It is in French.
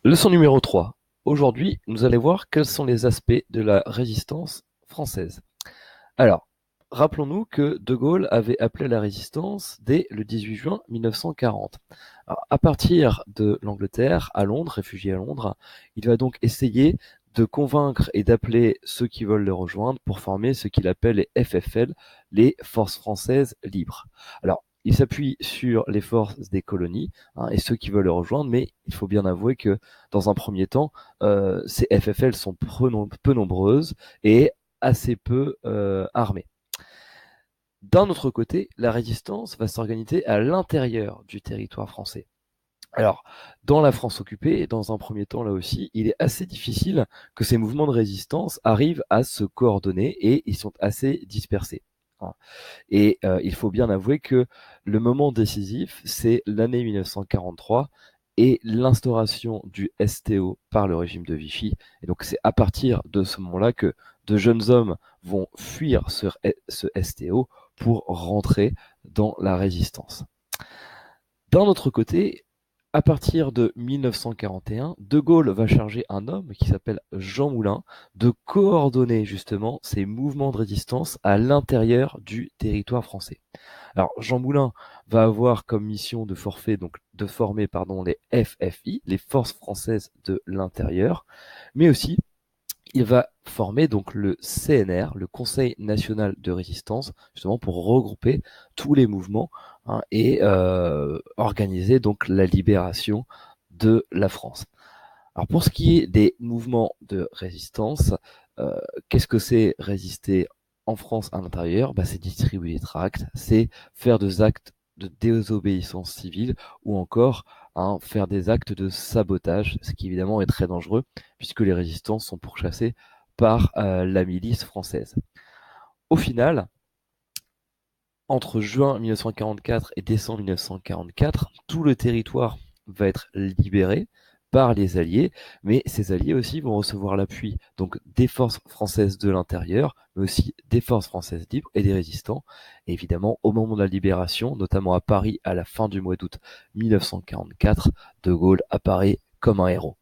Leçon numéro 3. Aujourd'hui, nous allons voir quels sont les aspects de la résistance française. Alors, rappelons-nous que De Gaulle avait appelé la résistance dès le 18 juin 1940. Alors, à partir de l'Angleterre, à Londres, réfugié à Londres, il va donc essayer de convaincre et d'appeler ceux qui veulent le rejoindre pour former ce qu'il appelle les FFL, les Forces françaises libres. Alors, il s'appuie sur les forces des colonies et ceux qui veulent le rejoindre, mais il faut bien avouer que dans un premier temps, ces FFL sont peu nombreuses et assez peu armées. D'un autre côté, la résistance va s'organiser à l'intérieur du territoire français. Alors, dans la France occupée, dans un premier temps là aussi, il est assez difficile que ces mouvements de résistance arrivent à se coordonner et ils sont assez dispersés. Hein. Et il faut bien avouer que le moment décisif, c'est l'année 1943 et l'instauration du STO par le régime de Vichy. Et donc c'est à partir de ce moment-là que de jeunes hommes vont fuir ce STO pour rentrer dans la résistance. D'un autre côté, à partir de 1941, De Gaulle va charger un homme qui s'appelle Jean Moulin de coordonner justement ces mouvements de résistance à l'intérieur du territoire français. Alors Jean Moulin va avoir comme mission de forfait donc de former les FFI, les Forces françaises de l'intérieur, mais aussi il va former donc le CNR, le Conseil national de résistance, justement pour regrouper tous les mouvements et organiser donc la libération de la France. Alors pour ce qui est des mouvements de résistance, euh, qu'est-ce que c'est résister en France à l'intérieur? C'est distribuer des tracts, c'est faire des actes de désobéissance civile ou encore faire des actes de sabotage, ce qui évidemment est très dangereux puisque les résistants sont pourchassés par la milice française. Au final, entre juin 1944 et décembre 1944, tout le territoire va être libéré par les Alliés, mais ces Alliés aussi vont recevoir l'appui donc des forces françaises de l'intérieur, mais aussi des forces françaises libres et des résistants. Et évidemment, au moment de la libération, notamment à Paris à la fin du mois d'août 1944, De Gaulle apparaît comme un héros.